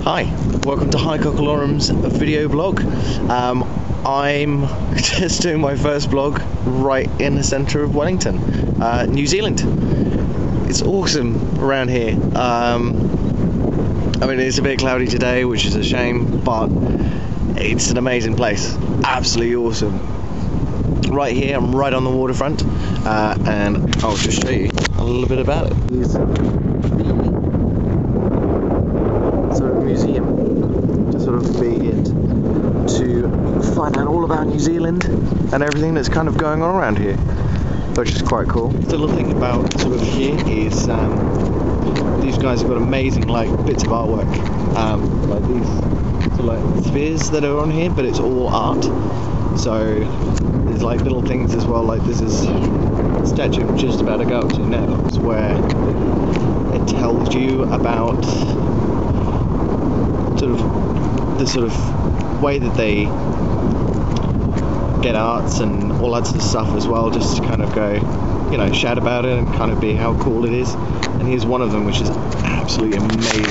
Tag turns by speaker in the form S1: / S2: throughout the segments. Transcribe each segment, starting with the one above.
S1: Hi, welcome to High Cockalorem's video blog. I'm just doing my first vlog right in the centre of Wellington, New Zealand. It's awesome around here. I mean, it's a bit cloudy today, which is a shame, but it's an amazing place. Absolutely awesome. Right here, I'm right on the waterfront, and I'll just show you a little bit about it. Here's sort of museum to sort of be it, to find out all about New Zealand and everything that's kind of going on around here, which is quite cool. The little thing about sort of here is these guys have got amazing like bits of artwork, like these sort of like spheres that are on here, but it's all art. So there's like little things as well, like this is a statue I'm just about to go to next, where it tells you about sort of way that they get arts and all that sort of stuff as well, just to kind of go, you know, shout about it and kind of be how cool it is. And here's one of them, which is absolutely amazing.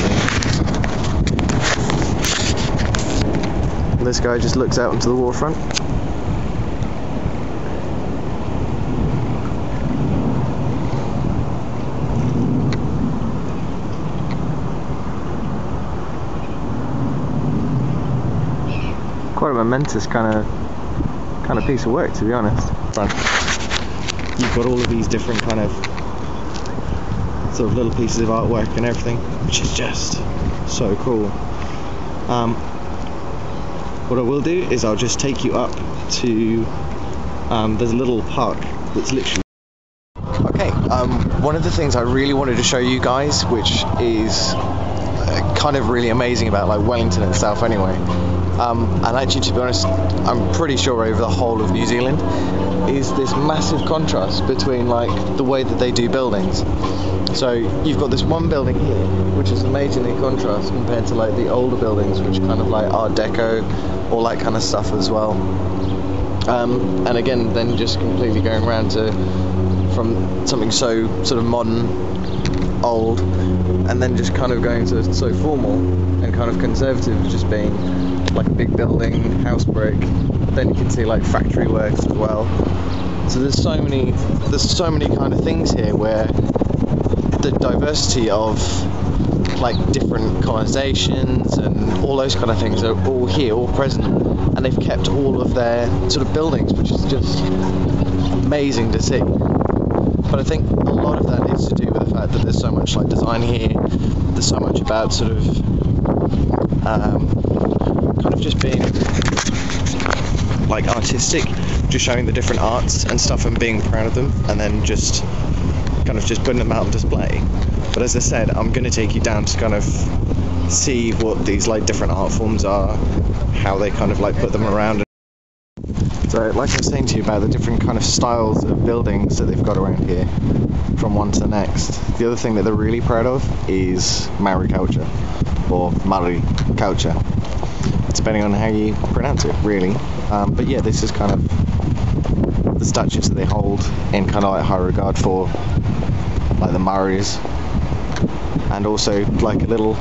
S1: And this guy just looks out onto the waterfront. Quite a momentous kind of piece of work, to be honest. You've got all of these different kind of sort of little pieces of artwork and everything, which is just so cool. What I will do is I'll just take you up to there's a little park that's literally okay. One of the things I really wanted to show you guys, which is kind of really amazing about like Wellington itself anyway, and actually, to be honest, I'm pretty sure over the whole of New Zealand, is this massive contrast between like the way that they do buildings. So you've got this one building here, which is amazingly contrast compared to like the older buildings, which are kind of like Art Deco, all that kind of stuff as well. And again, then just completely going around to from something so sort of modern, old, and then just kind of going to so formal and kind of conservative, just being like a big building, house brick. Then you can see like factory works as well. So there's so many kind of things here where the diversity of like different colonizations and all those kind of things are all here, all present, and they've kept all of their sort of buildings, which is just amazing to see. But I think a lot of that is to do with the fact that there's so much like design here. There's so much about sort of kind of just being like artistic, just showing the different arts and stuff and being proud of them, and then just kind of just putting them out on display. But as I said, I'm going to take you down to kind of see what these like different art forms are, how they kind of like put them around. So like I was saying to you about the different kind of styles of buildings that they've got around here from one to the next, the other thing that they're really proud of is Maori culture, or Maori culture, depending on how you pronounce it really. But yeah, this is kind of the statues that they hold in kind of like high regard for like the Maoris, and also like a little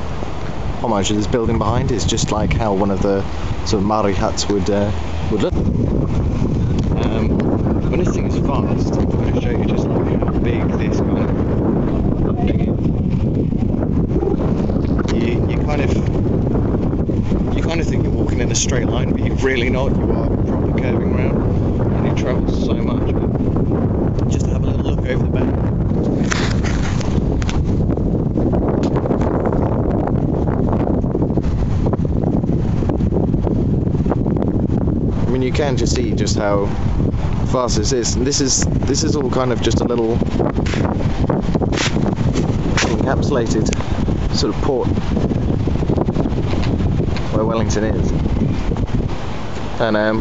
S1: homage to this building behind is just like how one of the sort of Maori huts would look. When this thing is fast, I'm going to show you just like how big this kind of thing is. You kind of think you're walking in a straight line, but you're really not. You are proper curving around, and it travels so much. But just have a little look over the back. I mean, you can just see just how fast this is, and this is all kind of just a little encapsulated sort of port where Wellington is, and a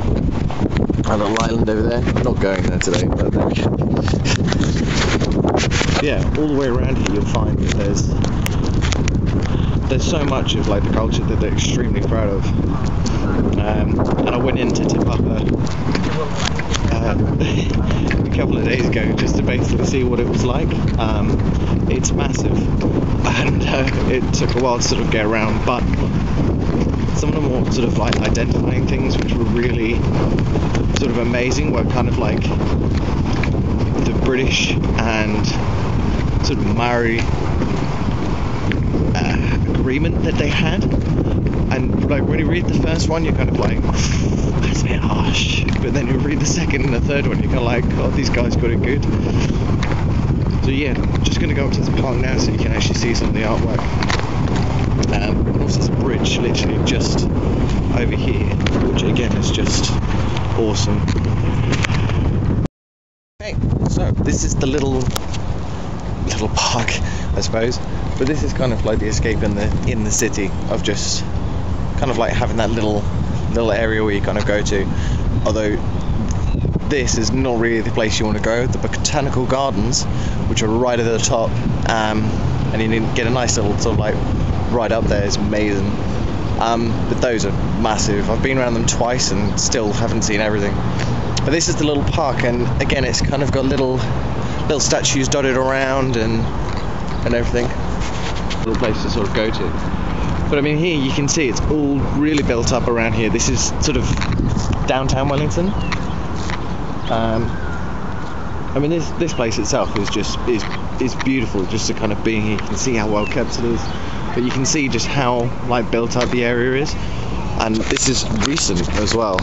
S1: little island over there. I'm not going there today, but yeah, all the way around here you'll find that there's so much of like the culture that they're extremely proud of. And I went in to tip up a couple of days ago just to basically see what it was like. it's massive, and it took a while to sort of get around, but some of the more sort of like identifying things which were really sort of amazing were kind of like the British and sort of Maori agreement that they had. And like when you read the first one, you're kind of like, that's a bit harsh, but then you read the second and the third one, you're kind of like, oh, these guys got it good. So yeah, just going to go up to the park now so you can actually see some of the artwork. And also there's a bridge literally just over here, which again is just awesome. Okay, so this is the little park, I suppose, but this is kind of like the escape in the city of just kind of like having that little area where you kind of go to. Although this is not really the place you want to go. The botanical gardens, which are right at the top, and you need to get a nice little sort of like ride up there, is amazing. But those are massive. I've been around them twice and still haven't seen everything. But this is the little park, and again it's kind of got little statues dotted around and everything. Little place to sort of go to. But I mean, here you can see it's all really built up around here. This is sort of downtown Wellington. I mean, this place itself is just is beautiful just to kind of be here. You can see how well kept it is, but you can see just how like built up the area is, and this is recent as well.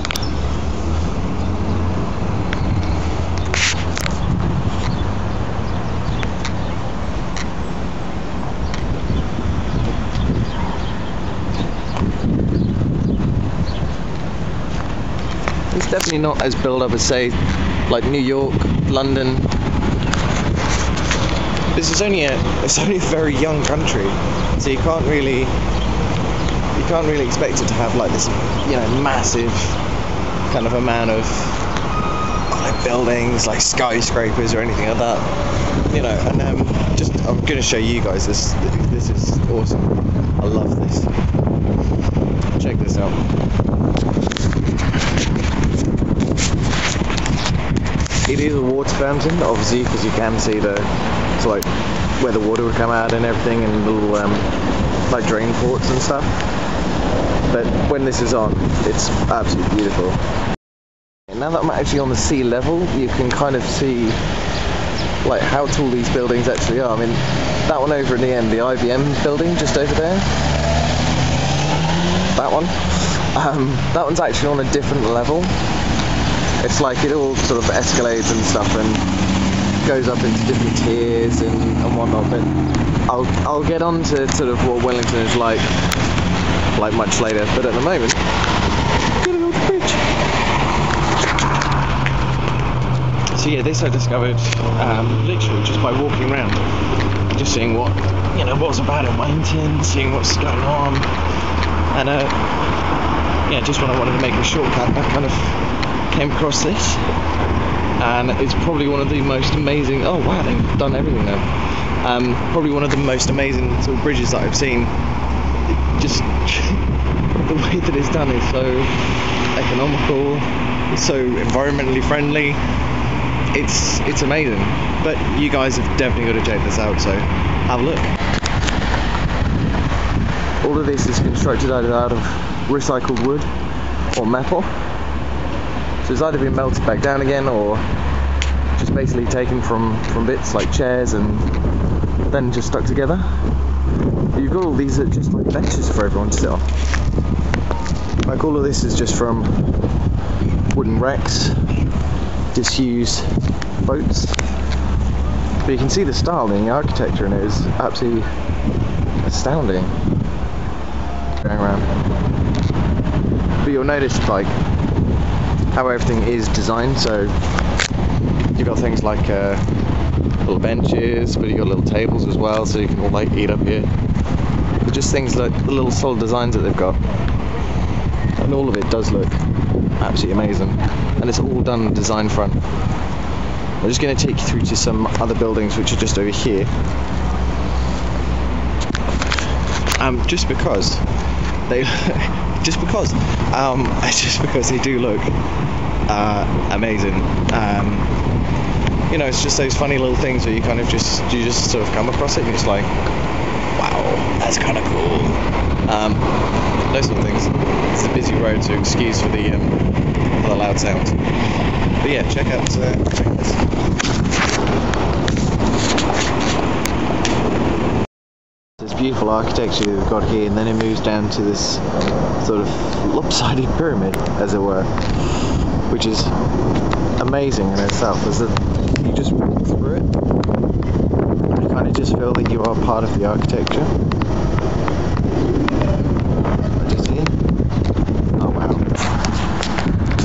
S1: It's definitely not as built up as, say, like New York, London. This is it's only a very young country, so you can't really expect it to have like this, you know, massive kind of amount of like buildings, like skyscrapers or anything like that, you know. And I'm going to show you guys this. This is awesome. I love this. Check this out. It is a water fountain, obviously, because you can see it's like where the water would come out and everything, and little like drain ports and stuff. But when this is on, it's absolutely beautiful. And now that I'm actually on the sea level, you can kind of see like how tall these buildings actually are. I mean, that one over in the end, the IBM building just over there, that one, that one's actually on a different level. It's like it all sort of escalates and stuff and goes up into different tiers and whatnot. But I'll get on to sort of what Wellington is like much later. But at the moment, get an old bridge. So yeah, this I discovered literally just by walking around, just seeing what's about in Wellington, seeing what's going on, and yeah, just when I wanted to make a shortcut, I kind of came across this, and it's probably one of the most amazing. Oh wow, they've done everything now. Probably one of the most amazing sort of bridges that I've seen. Just the way that it's done is so economical, it's so environmentally friendly. It's amazing. But you guys have definitely got to check this out. So have a look. All of this is constructed either out of recycled wood or metal. So it's either been melted back down again or just basically taken from bits like chairs and then just stuck together. But you've got all these that are just like benches for everyone to sit on. Like all of this is just from wooden wrecks, disused boats. But you can see the style and the architecture in it is absolutely astounding. Going around. But you'll notice like how everything is designed. So you've got things like little benches, but you've got little tables as well, so you can all like eat up here. But just things like the little solid designs that they've got, and all of it does look absolutely amazing, and it's all done on design front. I'm just going to take you through to some other buildings which are just over here, just because they just because they do look amazing. you know, it's just those funny little things where you just sort of come across it and it's like, wow, that's kind of cool. Those sort of things. It's a busy road, so excuse for the loud sounds. But yeah, check out this. This beautiful architecture that we've got here, and then it moves down to this sort of lopsided pyramid, as it were, which is amazing in itself. You just walk through it, and you kind of just feel that you are part of the architecture. Do you see it? Oh wow.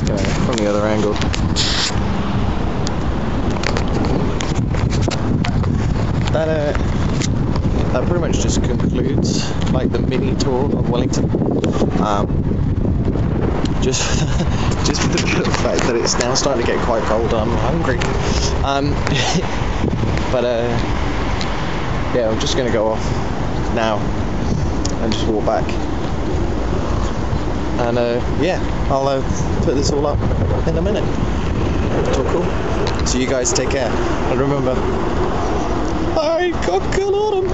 S1: Okay, from the other angle. That pretty much just concludes like the mini tour of Wellington. Just for the fact that it's now starting to get quite cold, I'm hungry. But yeah, I'm just going to go off now and just walk back. And yeah, I'll put this all up in a minute. It's all cool. So you guys take care. And remember, High Cockalorem.